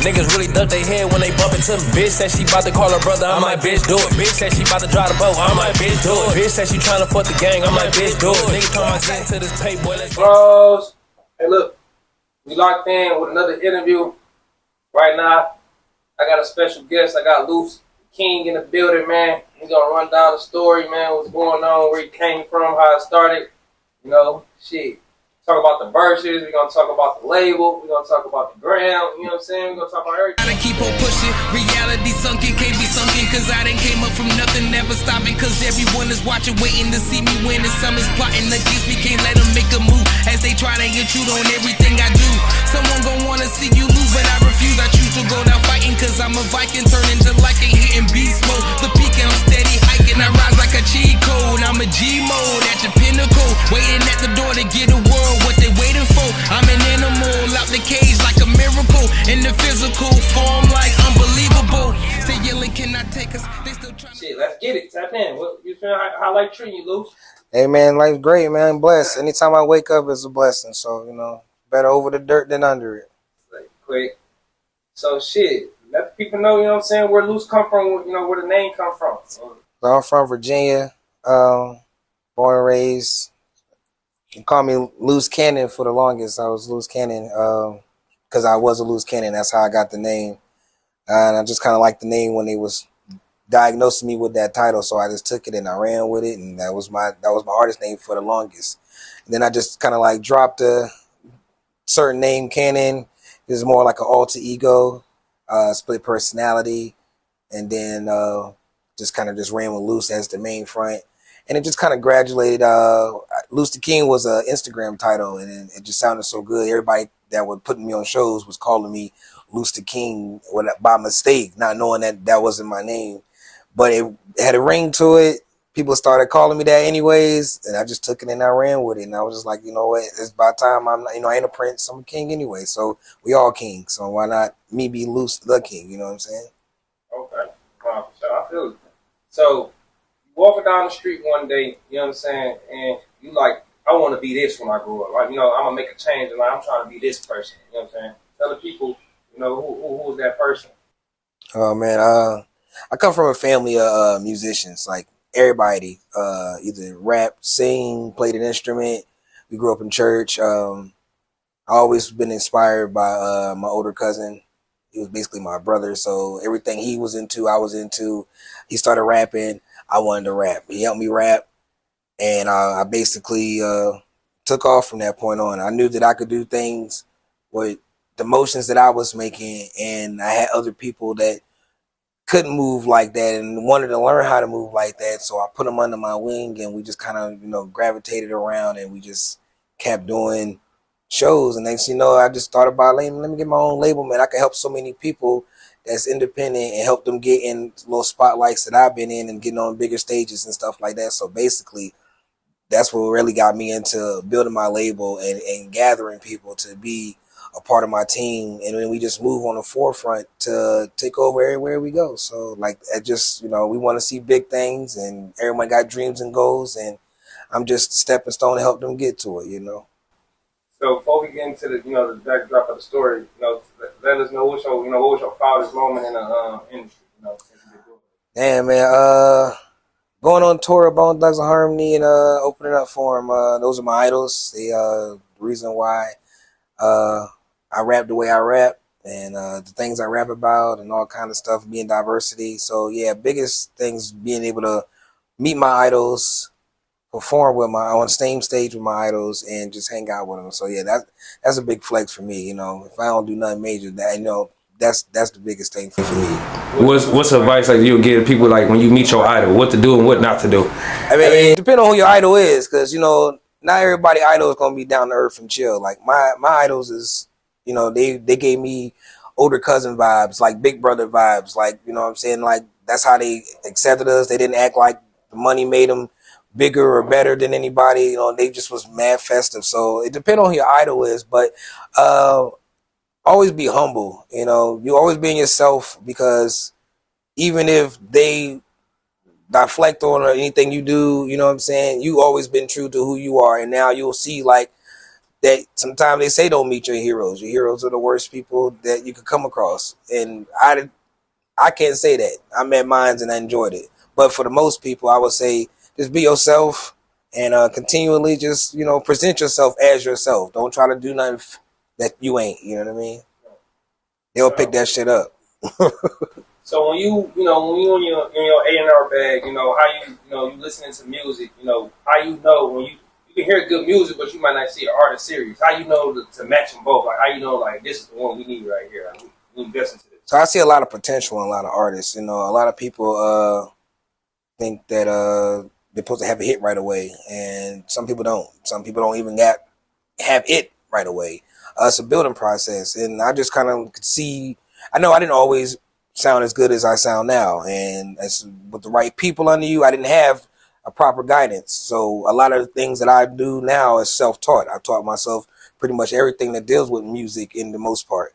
Niggas really duck their head when they bump into me. Bitch said she bout to call her brother, I'm like, bitch, do it. Bitch said she bout to drive the boat, I'm like, bitch, do it. Bitch said she tryna fuck the gang, I'm like, bitch, do it. Niggas talking about getting to this tape, boy, let's get Bros, hey look, we locked in with another interview. Right now, I got a special guest. I got Loose King in the building, man. We gonna run down the story, man, what's going on, where he came from, how it started. You know, shit. Talk about the verses, we're gonna talk about the label, we're gonna talk about the ground, you know what I'm saying? We're gonna talk about everything. I keep on pushing, reality sunken, can't be sunken, cause I done came up from nothing, never stopping, cause everyone is watching, waiting to see me win, and some is plotting against me, can't let them make a move, as they try to intrude on everything I do. Someone gon' wanna see you lose, but I refuse, I choose to go down fighting, cause I'm a Viking, turn into like a hitting beast mode, the peak and I'm steady hiking, I rise like a cheat code, I'm a G mode, at your pinnacle, waiting at the door to get a world what they waiting for. I'm an animal out the cage like a miracle, in the physical form like unbelievable. They yelling, can I take us? They still trying. Shit, let's get it. Tap in. What you feel? How life treating you, Luke? Hey man, life's great, man. Blessed. Anytime I wake up is a blessing. So, you know, better over the dirt than under it. Like, quick. So shit, let the people know, you know what I'm saying, where Luce come from, you know, where the name come from. So I'm from Virginia, born and raised. You can call me Loose Cannon for the longest. I was Loose Cannon because I was a Loose Cannon. That's how I got the name. And I just kind of liked the name when they was diagnosing me with that title. So I just took it and I ran with it. And that was my artist name for the longest. And then I just kind of like dropped a certain name, Cannon. It was more like an alter ego, split personality. And then just kind of just ran with Loose as the main front. And it just kind of graduated. Loose the King was an Instagram title, and it just sounded so good. Everybody that was putting me on shows was calling me Loose the King by mistake, not knowing that that wasn't my name. But it had a ring to it. People started calling me that anyways, and I just took it and I ran with it. And I was just like, you know what? It's about time. I ain't a prince. I'm a king anyway. So we all kings. So why not me be Loose the King? You know what I'm saying? Okay. So I feel it. So walking down the street one day, you know what I'm saying, and you like, I want to be this when I grow up. Like, you know, I'm going to make a change, and like, I'm trying to be this person. You know what I'm saying? Tell the people, you know, who is that person? Oh, man. I come from a family of musicians. Like, everybody either rap, sing, played an instrument. We grew up in church. I always been inspired by my older cousin. He was basically my brother. So everything he was into, I was into. He started rapping. I wanted to rap. He helped me rap, and I basically took off from that point on. I knew that I could do things with the motions that I was making, and I had other people that couldn't move like that and wanted to learn how to move like that. So I put them under my wing, and we just kind of, you know, gravitated around, and we just kept doing shows. And next, you know, I just thought about, let me get my own label, man. I can help so many people that's independent and help them get in little spotlights that I've been in and getting on bigger stages and stuff like that. So basically, that's what really got me into building my label and gathering people to be a part of my team. And then we just move on the forefront to take over everywhere we go. So like, I just, you know, we want to see big things, and everyone got dreams and goals, and I'm just a stepping stone to help them get to it, you know. So before we get into the, you know, the backdrop of the story, you know, let us know what was your proudest moment in the industry, you know, since you've been doing it. Damn, man, going on tour of Bone Thugs and Harmony and opening up for them, those are my idols. They the reason why I rap the way I rap, and the things I rap about and all kind of stuff, being diversity. So yeah, biggest things being able to meet my idols, perform with on the same stage with my idols, and just hang out with them. So yeah, that's a big flex for me. You know, if I don't do nothing major, that, you know, that's the biggest thing for me. What's advice like you would give people like when you meet your idol, what to do and what not to do? I mean, depending on who your idol is, because, you know, not everybody idol is gonna be down to earth and chill. Like my idols is, you know, they gave me older cousin vibes, like big brother vibes, like, you know what I'm saying, like that's how they accepted us. They didn't act like the money made them bigger or better than anybody. You know, they just was mad festive. So it depends on who your idol is, but always be humble. You know, you always being yourself, because even if they deflect on anything you do, you know what I'm saying, you always been true to who you are. And now you'll see, like, that sometimes they say don't meet your heroes. Your heroes are the worst people that you could come across. And I can't say that. I met mines and I enjoyed it. But for the most people, I would say just be yourself and continually just, present yourself as yourself. Don't try to do nothing that you ain't. You know what I mean? They'll pick that shit up. So when you in your A&R bag, how you listening to music, how when you can hear good music, but you might not see an artist series. How you know to match them both? Like how you know like this is the one we need right here. Like, we invest into this. So I see a lot of potential in a lot of artists. A lot of people think that they're supposed to have a hit right away, and some people don't. Some people don't even have it right away. It's a building process, and I just kind of could see. I know I didn't always sound as good as I sound now, and as with the right people under you, I didn't have a proper guidance. So a lot of the things that I do now is self-taught. I taught myself pretty much everything that deals with music in the most part.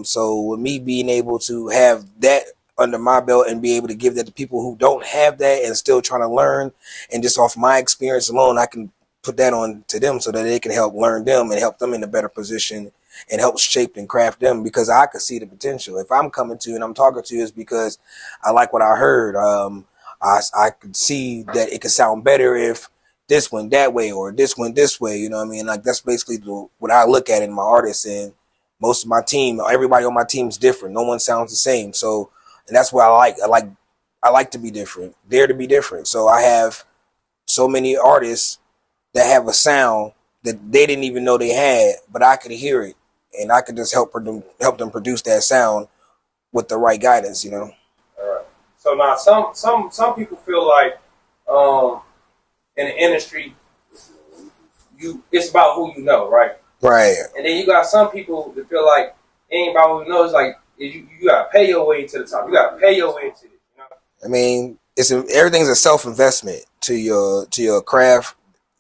So with me being able to have that under my belt and be able to give that to people who don't have that and still trying to learn, and just off my experience alone, I can put that on to them so that they can help learn them and help them in a better position and help shape and craft them, because I could see the potential. If I'm coming to you and I'm talking to you, it's because I like what I heard. I could see that it could sound better if this went that way or this went this way. You know what I mean? Like that's basically what I look at in my artists, and most of my team, everybody on my team is different. No one sounds the same. So, and that's what I like. I like to be different, dare to be different. So I have so many artists that have a sound that they didn't even know they had, but I could hear it, and I could just help them produce that sound with the right guidance. All right. So now some people feel like in the industry, it's about who you know, right? Right. And then you got some people that feel like it ain't about who you know. It's like you gotta pay your way to the top. You gotta pay your way to it. I mean, everything's a self-investment to your craft.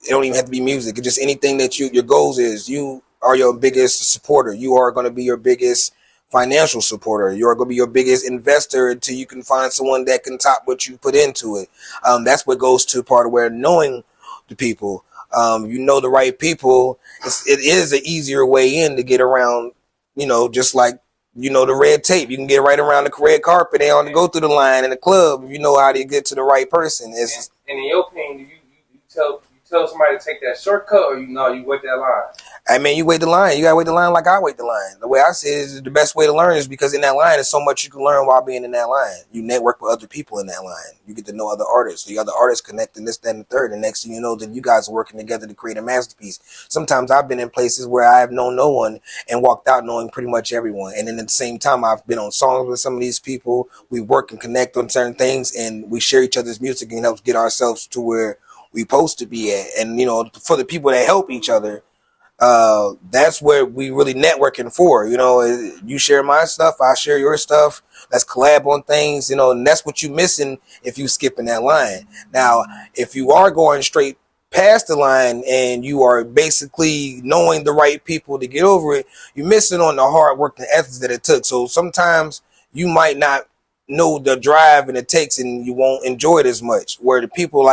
It don't even have to be music. It's just anything that your goals is. You are your biggest supporter. You are going to be your biggest financial supporter. You are going to be your biggest investor until you can find someone that can top what you put into it. That's what goes to part of where knowing the people. The right people. It is an easier way in to get around. Just like the red tape. You can get right around the red carpet. They don't have to go through the line in the club. If you know how to get to the right person. And in your opinion, you tell somebody to take that shortcut, or you wait that line? I mean, you wait the line. You gotta wait the line like I wait the line. The way I see it is the best way to learn is because in that line, there's so much you can learn while being in that line. You network with other people in that line. You get to know other artists. The other artists connecting this, that, and the third. And next thing you know, then you guys are working together to create a masterpiece. Sometimes I've been in places where I have known no one and walked out knowing pretty much everyone. And then at the same time, I've been on songs with some of these people. We work and connect on certain things, and we share each other's music and help get ourselves to where we supposed to be at. And for the people that help each other, that's where we really networking for. You share my stuff, I share your stuff. Let's collab on things, and that's what you missing if you skipping that line. Now, if you are going straight past the line and you are basically knowing the right people to get over it, you're missing on the hard work and ethics that it took. So sometimes you might not know the drive and it takes, and you won't enjoy it as much. Where the people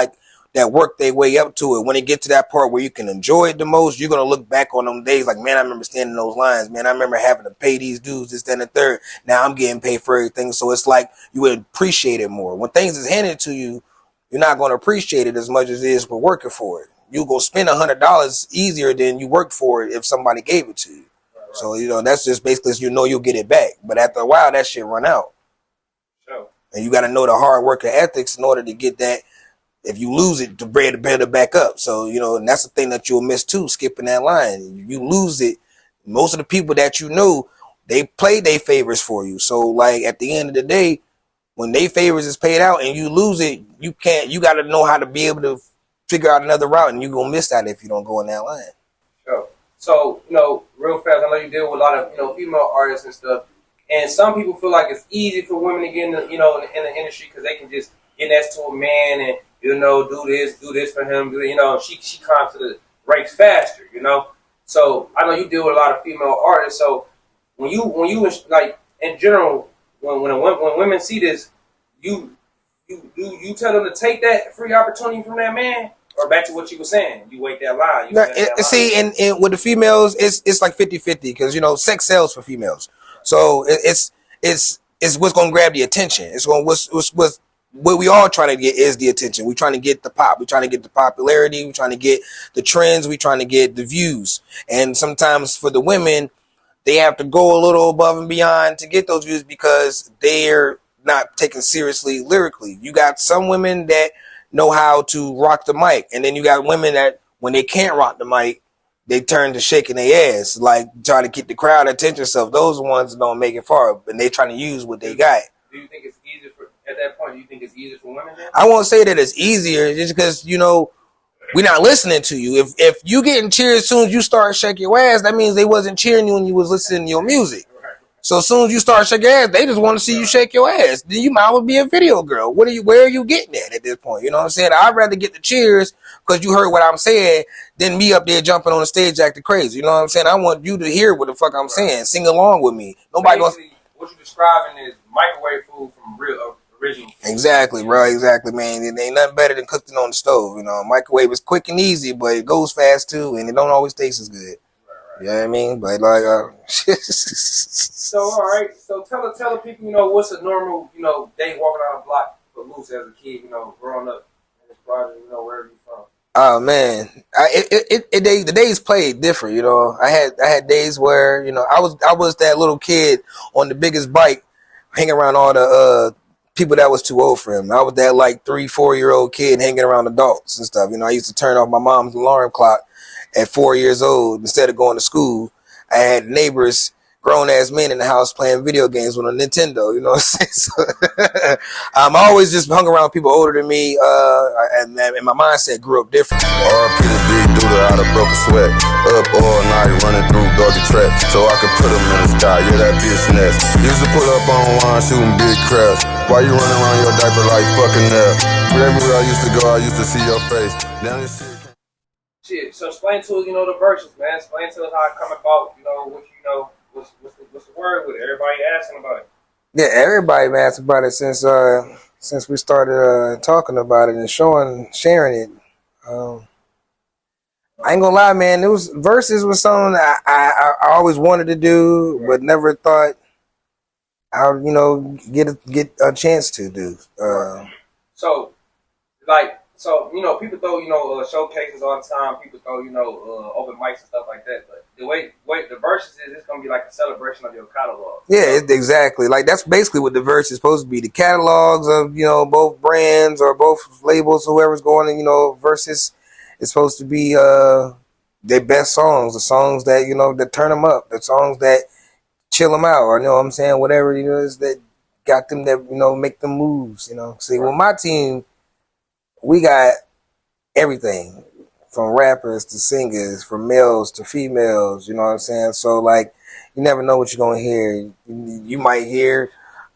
that work their way up to it, when it get to that part where you can enjoy it the most, you're going to look back on them days like, man, I remember standing in those lines. Man, I remember having to pay these dudes, this, that, and the third. Now I'm getting paid for everything. So it's like you would appreciate it more. When things is handed to you, you're not going to appreciate it as much as it is for working for it. You go spend $100 easier than you worked for it if somebody gave it to you. Right. So, that's just basically you'll get it back. But after a while, that shit run out. Sure. And you got to know the hard work and ethics in order to get that. If you lose it, to build it back up. So, and that's the thing that you'll miss too, skipping that line. You lose it. Most of the people that they play their favors for you. So, like, at the end of the day, when they favors is paid out and you lose it, you got to know how to be able to figure out another route, and you're going to miss that if you don't go in that line. Sure. So, real fast, I know you deal with a lot of, female artists and stuff. And some people feel like it's easy for women to get in the industry because they can just get next to a man and, do this for him. She climbs to the ranks faster, So I know you deal with a lot of female artists. So when you like in general, when women see this, you tell them to take that free opportunity from that man, or back to what you were saying, you wait that line. See, and with the females, it's like 50-50 because you know sex sells for females, so it's what's gonna grab the attention. It's gonna what we all trying to get is the attention. We're trying to get the pop. We're trying to get the popularity. We're trying to get the trends. We're trying to get the views. And sometimes for the women, they have to go a little above and beyond to get those views because they're not taken seriously lyrically. You got some women that know how to rock the mic, and then you got women that when they can't rock the mic, they turn to shaking their ass, like trying to get the crowd attention. So those ones don't make it far, and they trying to use what they got. Do you think it's easier at that point? Do you think it's easier for women? Then? I won't say that it's easier, just because you know we're not listening to you. If you getting cheered as soon as you start shaking your ass, that means they wasn't cheering you when you was listening to your music. So as soon as you start shaking your ass, they just want to see you shake your ass. Then you might as well be a video girl. Where are you getting at this point? You know what I'm saying? I'd rather get the cheers because you heard what I'm saying than me up there jumping on the stage acting crazy. You know what I'm saying? I want you to hear what the fuck I'm saying. Sing along with me. Nobody goes. What you're describing is microwave food from real original food. Exactly, bro. Exactly, man. It ain't nothing better than cooking on the stove. You know, microwave is quick and easy, but it goes fast too, and it don't always taste as good. Right. You know what I mean? But like, so all right. So tell the people, you know, what's a normal, you know, day walking around the block for Luce as a kid, you know, growing up in this project, you know, wherever you from. Oh man, the days played different. You know, I had days where you know I was that little kid on the biggest bike, hanging around all the people that was too old for him. I was that like 3-4-year-old kid hanging around adults and stuff. You know, I used to turn off my mom's alarm clock at 4 years old instead of going to school. I had neighbors, grown ass men in the house playing video games with a Nintendo. You know what I'm saying? So, I always just hung around people older than me, and my mindset grew up different. RP the big dude out of broken sweat, up all night running through doggy traps, so I could put him in the sky. Yeah, that bitch nest. Used to pull up on one shooting big crabs. Why you running around your diaper like fucking hell? Everywhere I used to go, I used to see your face. Now this shit. So explain to us, you know, the verses, man. Explain to us how it come about. You know what you know. What's the word with it? Everybody asking about it. Yeah, everybody been asking about it since we started talking about it and sharing it. I ain't gonna lie, man. It was verses was something I always wanted to do, but never thought I would, you know, get a chance to do. So, you know, people throw, you know, showcases all the time. People throw, you know, open mics and stuff like that. But the way the verses is, it's going to be like a celebration of your catalog. Yeah, exactly. Like, that's basically what the verse is supposed to be. The catalogs of, you know, both brands or both labels, whoever's going in, you know, versus is supposed to be their best songs, the songs that, you know, that turn them up, the songs that chill them out, or, you know what I'm saying, whatever it is that got them that, you know, make them moves, you know. See, with my team, we got everything from rappers to singers, from males to females, you know what I'm saying? So, like, you never know what you're going to hear. You might hear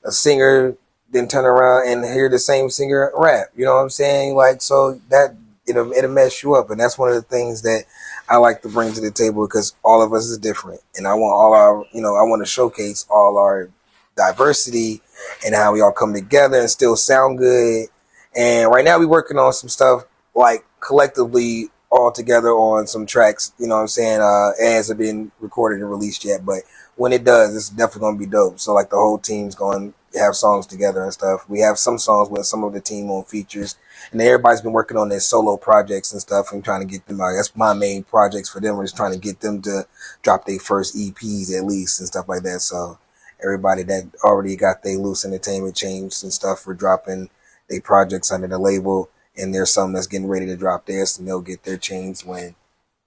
a singer, then turn around and hear the same singer rap, you know what I'm saying? Like, so that, it'll mess you up. And that's one of the things that I like to bring to the table because all of us is different. And I want all our, you know, I want to showcase all our diversity and how we all come together and still sound good. And right now we're working on some stuff like collectively all together on some tracks, you know what I'm saying? It hasn't been recorded and released yet, but when it does, it's definitely going to be dope. So like the whole team's going to have songs together and stuff. We have some songs with some of the team on features, and everybody's been working on their solo projects and stuff and trying to get them, that's my main projects for them, is trying to get them to drop their first EPs at least and stuff like that. So everybody that already got their Loose Entertainment changed and stuff for dropping they projects under the label, and there's some that's getting ready to drop theirs, and they'll get their chains when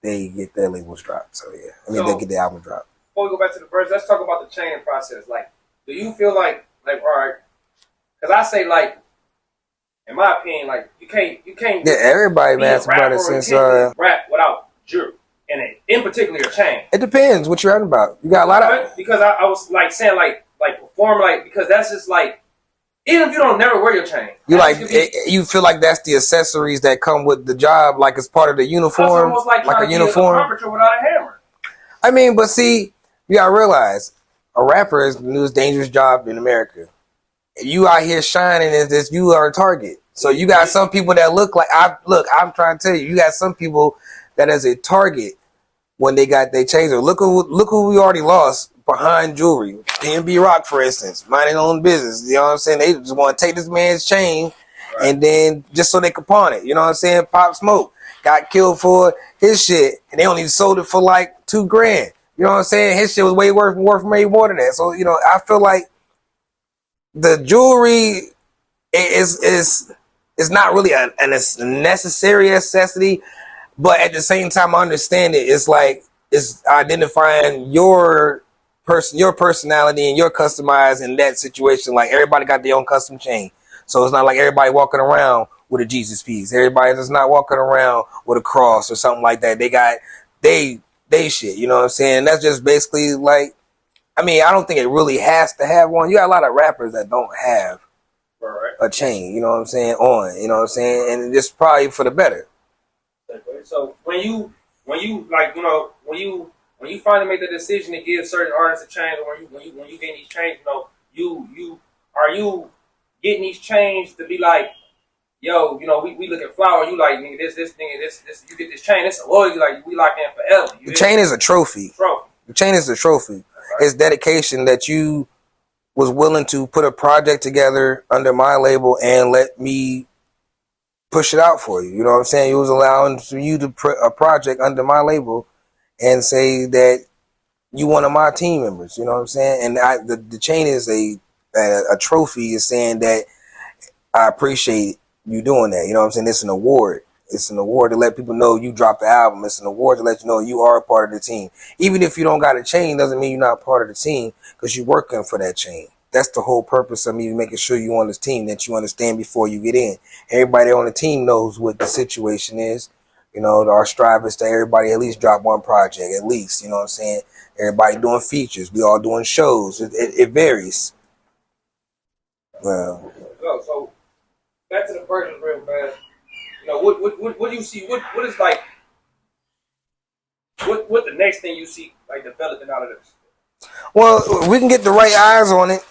they get their labels dropped. So yeah, I mean, they'll get the album dropped. Before we go back to the verse, let's talk about the chain process. Like, do you feel like all right? Because I say, like, in my opinion, like you can't. Yeah, everybody been asking about it since rap without jury, and in particular your chain. It depends what you're rapping about. You got a lot of because I was like saying like perform like because that's just like. Even if you don't never wear your chain, you like you feel like that's the accessories that come with the job, like it's part of the uniform, almost like a uniform. A without a hammer. I mean, but see, you gotta realize a rapper is the most dangerous job in America. you out here shining as this, you are a target. So you got some people that look like I'm trying to tell you, you got some people that as a target when they got their chains. Look who we already lost behind jewelry. PNB Rock, for instance, minding their own business. You know what I'm saying? They just want to take this man's chain and then just so they could pawn it. You know what I'm saying? Pop Smoke got killed for his shit and they only sold it for like $2,000. You know what I'm saying? His shit was way worth way more than that. So, you know, I feel like the jewelry is not really a necessary necessity, but at the same time, I understand it. It's like it's identifying your personality, and your customized in that situation. Like everybody got their own custom chain, so it's not like everybody walking around with a Jesus piece. Everybody is not walking around with a cross or something like that. They got they shit. You know what I'm saying? That's just basically like. I mean, I don't think it really has to have one. You got a lot of rappers that don't have a chain, you know what I'm saying, on, you know what I'm saying? And it's probably for the better. So when you like, you know, when you finally make the decision to give certain artists a chain, or when you get these chains, you know, getting these chains to be like, yo, you know, we look at Flower, you like, nigga, this nigga, this you get this chain, it's a loyalty, like we lock in forever. The chain is a trophy. The chain is a trophy. It's dedication that you was willing to put a project together under my label and let me push it out for you. You know what I'm saying? You was allowing for you to put a project under my label and say that you one of my team members. You know what I'm saying? And the chain is a trophy, is saying that I appreciate you doing that. You know what I'm saying? It's an award. It's an award to let people know you dropped the album. It's an award to let you know you are a part of the team. Even if you don't got a chain, doesn't mean you're not part of the team because you're working for that chain. That's the whole purpose of me making sure you on this team, that you understand before you get in. Everybody on the team knows what the situation is. You know, our strive is to everybody at least drop one project, at least. You know what I'm saying? Everybody doing features. We all doing shows. It varies. Well. So back to the version real fast. You know, what do you see? What is like? What the next thing you see like developing out of this? Well, we can get the right eyes on it.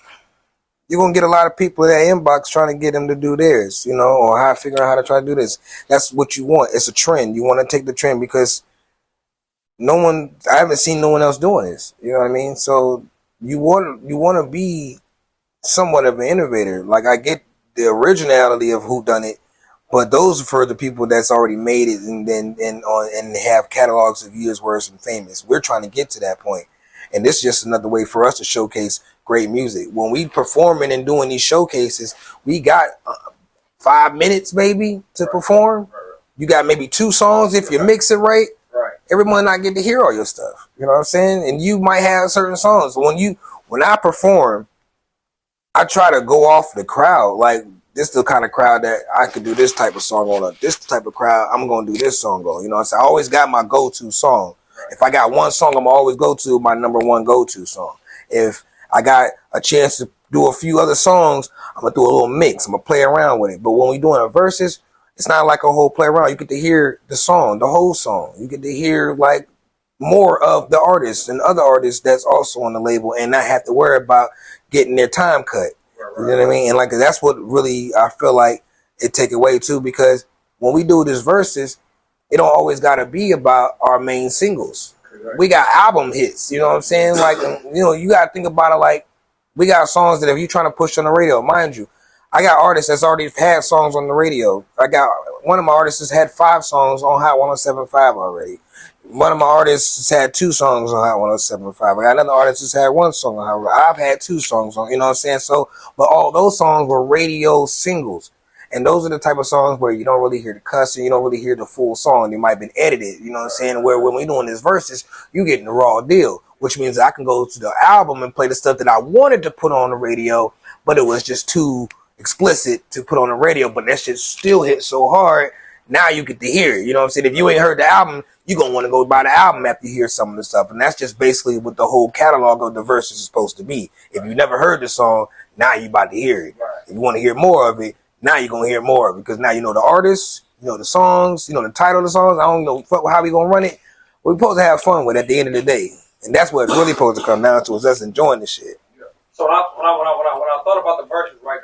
You're gonna get a lot of people in that inbox trying to get them to do theirs, you know, or how to figure out how to try to do this. That's what you want. It's a trend. You want to take the trend because I haven't seen no one else doing this. You know what I mean? So you want to be somewhat of an innovator. Like I get the originality of who done it. But those are for the people that's already made it and have catalogs of years worth and famous. We're trying to get to that point. And this is just another way for us to showcase great music. When we performing and doing these showcases, we got 5 minutes maybe to perform. You got maybe 2 songs if you mix it right. Everyone not get to hear all your stuff. You know what I'm saying? And you might have certain songs. When I perform, I try to go off the crowd. Like, this is the kind of crowd that I could do this type of song on. This type of crowd, I'm going to do this song on. You know what I'm saying? I always got my go-to song. If I got one song, I'm always go to my number one go-to song. If I got a chance to do a few other songs, I'm going to do a little mix. I'm going to play around with it. But when we doing a verses, it's not like a whole play around. You get to hear the song, the whole song. You get to hear like more of the artists and other artists that's also on the label and not have to worry about getting their time cut. You know what I mean? And like that's what really I feel like it take away too, because when we do this verses, it don't always gotta be about our main singles. We got album hits, you know what I'm saying? Like, you know, you gotta think about it like we got songs that if you're trying to push on the radio, mind you, I got artists that's already had songs on the radio. I got one of my artists has had 5 songs on Hot 107.5 already. One of my artists has had 2 songs on Hot 107.5. I got another artist that's had 1 song on Hot. I've had 2 songs on, you know what I'm saying? So, but all those songs were radio singles. And those are the type of songs where you don't really hear the cussing, you don't really hear the full song. They might have been edited, you know what I'm saying? Where when we're doing this verses, you getting the raw deal, which means I can go to the album and play the stuff that I wanted to put on the radio, but it was just too explicit to put on the radio, but that shit still hit so hard. Now you get to hear it, you know what I'm saying? If you ain't heard the album, you're going to want to go buy the album after you hear some of the stuff. And that's just basically what the whole catalog of the verses is supposed to be. If you never heard the song, now you about to hear it. If you want to hear more of it, now you're going to hear more of it. Because now you know the artists, you know the songs, you know the title of the songs. I don't know how we going to run it. We're supposed to have fun with it at the end of the day. And that's what it's really supposed to come down to, is us enjoying this shit. So when I thought about the verses, right,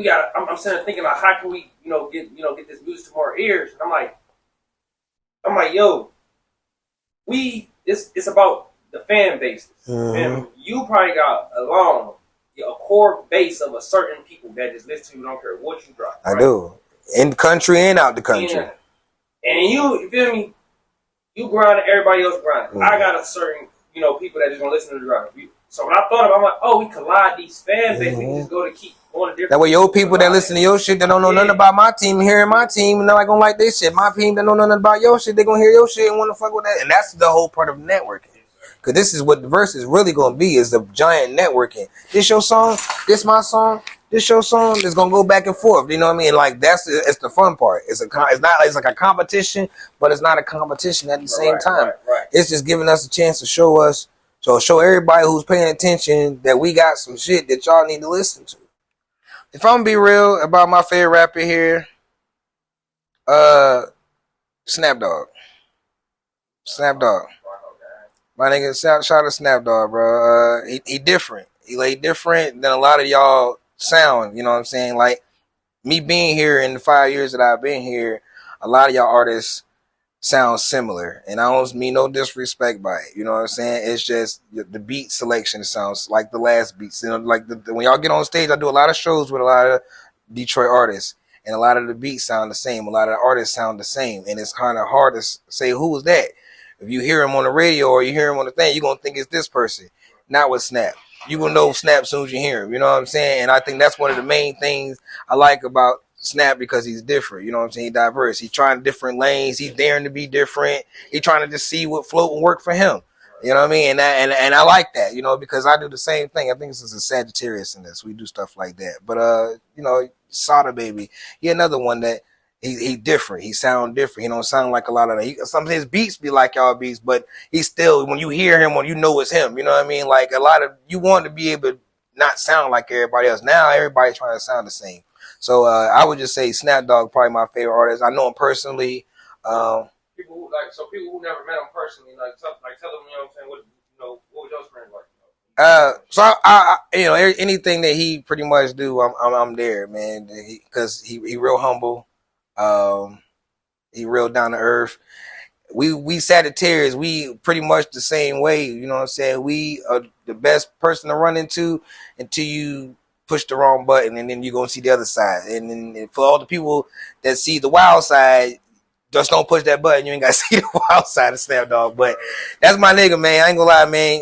I'm sitting there thinking like, how can we, get this music to more ears? And I'm like, yo, it's about the fan bases. And you probably got a core base of a certain people that just listen to you, don't care what you drop. Right? I do. In the country and out the country. Yeah. And you feel me? You grind, everybody else grind. I got a certain, people that just gonna listen to the grind. So when I thought about it, I'm like, oh, we collide these fan bases. We just go to keep going to different. That way your people that listen to your shit that don't know nothing about my team hearing my team and they're not gonna like this shit. My team that know nothing about your shit, they gonna hear your shit and wanna fuck with that. And that's the whole part of networking. Cause this is what the verse is really gonna be, is the giant networking. This your song, this my song, this your song. It's gonna go back and forth. You know what I mean? Like it's the fun part. It's like a competition, but it's not a competition at the same time. Right. It's just giving us a chance to show everybody who's paying attention that we got some shit that y'all need to listen to. If I'm gonna be real about my favorite rapper here, Snap Dogg. My nigga, shout out to Snap Dogg, bro. He different. He different than a lot of y'all sound. You know what I'm saying? Like me being here in the 5 years that I've been here, a lot of y'all artists sound similar, and I don't mean no disrespect by it. You know what I'm saying? It's just the beat selection sounds like the last beats. Like when y'all get on stage, I do a lot of shows with a lot of Detroit artists, and a lot of the beats sound the same. A lot of the artists sound the same, and it's kind of hard to say who was that. If you hear him on the radio or you hear him on the thing, you're going to think it's this person. Not with Snap. You will know Snap as soon as you hear him. You know what I'm saying? And I think that's one of the main things I like about Snap, because he's different. You know what I'm saying? He's diverse. He's trying different lanes. He's daring to be different. He's trying to just see what float and work for him. You know what I mean? And I like that, because I do the same thing. I think this is a Sagittarius in this. We do stuff like that. But, Sada Baby, he another one that he different. He sound different. He don't sound like a lot of some of his beats be like y'all beats, but he still, when you hear him, when you know it's him, you know what I mean? Like a lot of, you want to be able to not sound like everybody else. Now everybody's trying to sound the same. So I would just say Snap Dogg probably my favorite artist. I know him personally. People who never met him personally, tell them, what I'm saying, what was your experience like? Anything that he pretty much do, I'm there, man. Because he real humble. He real down to earth. We Sagittarius, we pretty much the same way. You know what I'm saying? We are the best person to run into until you push the wrong button, and then you're gonna see the other side. And then for all the people that see the wild side, just don't push that button. You ain't gotta see the wild side of Snap Dogg. But that's my nigga, man. I ain't gonna lie, man.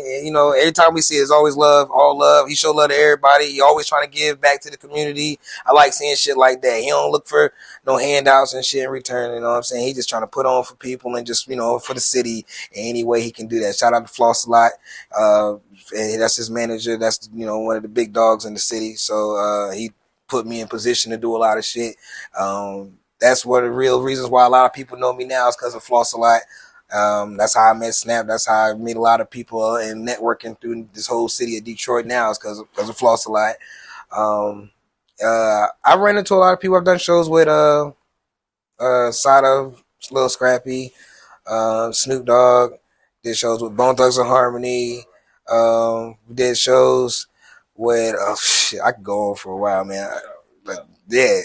Every time we see it, it's always love, all love. He show love to everybody. He always trying to give back to the community. I like seeing shit like that. He don't look for no handouts and shit in return. You know what I'm saying? He just trying to put on for people and just, for the city in any way he can do that. Shout out to Floss a lot. And that's his manager. That's, one of the big dogs in the city. So he put me in position to do a lot of shit. That's one of the real reasons why a lot of people know me now is because of Floss a lot. That's how I met Snap. That's how I meet a lot of people and networking through this whole city of Detroit now is because of Floss a lot. I ran into a lot of people. I've done shows with Sada, Lil Scrappy, Snoop Dogg. Did shows with Bone Thugs and Harmony. We did shows with I could go on for a while, man. Yeah,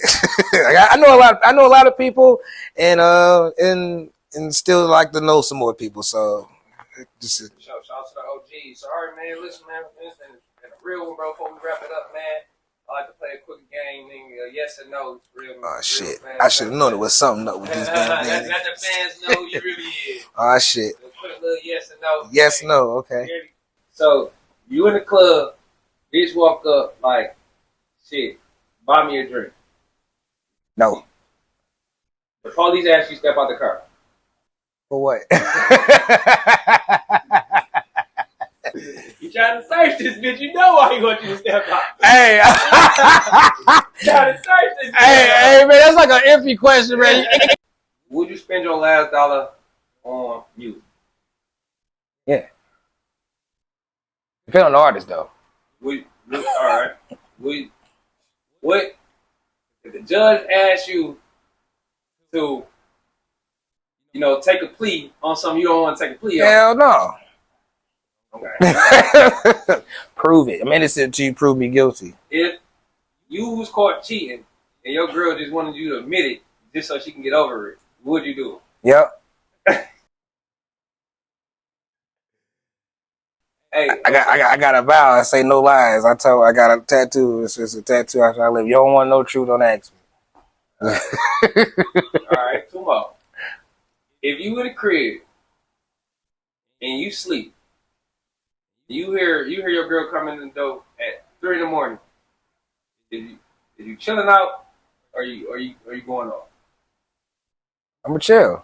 I know a lot of people, and still like to know some more people. So, just shout out to the OGs. So, all right, man. Listen, man. And a real one, bro. Before we wrap it up, man, I like to play a quick game. Yes or no. Real, oh shit! Real I should have known it was something up with these Let the fans know you really is. Oh shit! Put a little yes or no. Yes, no. Okay. So you in the club, bitch walk up like, shit. Buy me a drink. No. The police ask you to step out the car. For what? You trying to search this bitch? You know why he want you to step out. Hey. Trying to search this bitch. Hey, man, that's like an iffy question, man. Would you spend your last dollar on music? Yeah. Depending on the artist, though. All right. What if the judge asks you to, take a plea on something you don't want to take a plea on? Hell no. Okay. Prove it. I'm innocent until you prove me guilty. If you was caught cheating, and your girl just wanted you to admit it just so she can get over it, what would you do? Yep. Hey, I got a vow. I say no lies. I got a tattoo. It's a tattoo after I live. You don't want no truth, don't ask me. All right, come on. If you in the crib and you sleep, you hear your girl coming in the door at 3 a.m. Is you chilling out, or are you going off? I'ma chill.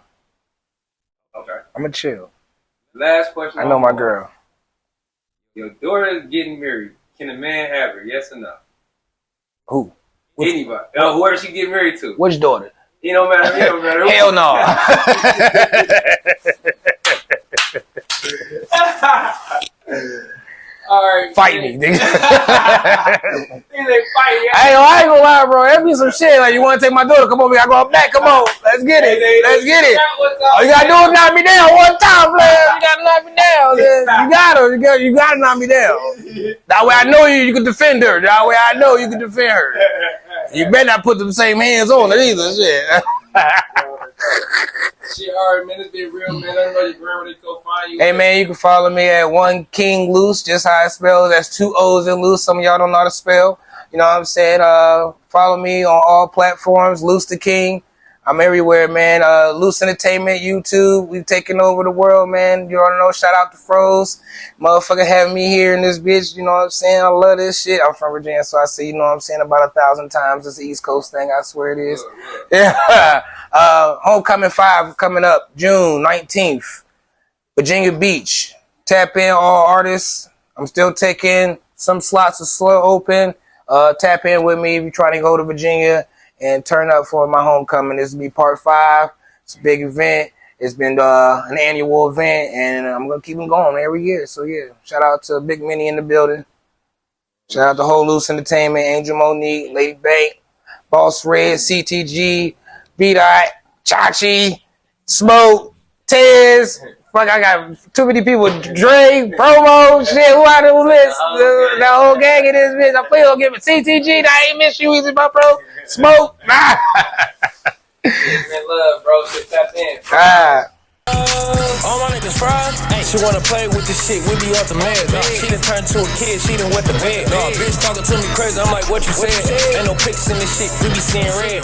Okay. I'ma chill. Last question. I know my girl. Your daughter is getting married. Can a man have her? Yes or no? Who? Anybody. Whoever she get married to. Which daughter? It don't matter. It don't matter. Hell no. All right. Fight me, nigga. I ain't gonna lie, bro. That be some shit. Like, you want to take my daughter? Come on, I go up back. Come on. Let's get it. Let's get it. All you gotta do is knock me down one time, player. You gotta knock me down. You gotta knock me down. That way I know you can defend her. That way I know you can defend her. You better not put the same hands on her either. Shit. Shit, all right, man. It's been real, man. I know your grandma, they go find you. Hey, man, you can follow me at One King Loose, just how I spell. That's 2 O's in Loose. Some of y'all don't know how to spell. You know what I'm saying? Follow me on all platforms, Loose the King. I'm everywhere, man. Loose Entertainment, YouTube. We've taken over the world, man. You already know. Shout out to Froze. Motherfucker having me here in this bitch. You know what I'm saying? I love this shit. I'm from Virginia, so I see, you know what I'm saying, about 1,000 times. It's the East Coast thing. I swear it is. Yeah. Homecoming 5 coming up June 19th. Virginia Beach. Tap in, all artists. I'm still taking some slots are still open. Tap in with me if you're trying to go to Virginia and turn up for my homecoming. This will be part 5. It's a big event. It's been an annual event, and I'm going to keep them going every year. So, yeah, shout out to Big Minnie in the building. Shout out to Whole Loose Entertainment, Angel Monique, Lady Bank, Boss Red, CTG, B-Dot, Chachi, Smoke, Tez. Fuck, I got too many people. Dre, Promo, shit, who out of the list? The whole gang in this bitch. I feel gonna give it CTG. I ain't miss you, Easy, my bro. Smoke. Man, love, bro. Just tap in. All my niggas fried. She wanna play with this shit, we be off the meds. She done turned to a kid, she done wet the bed. Bitch talking to me crazy, I'm like, what you said? Ain't no pics in this shit, we be seeing red.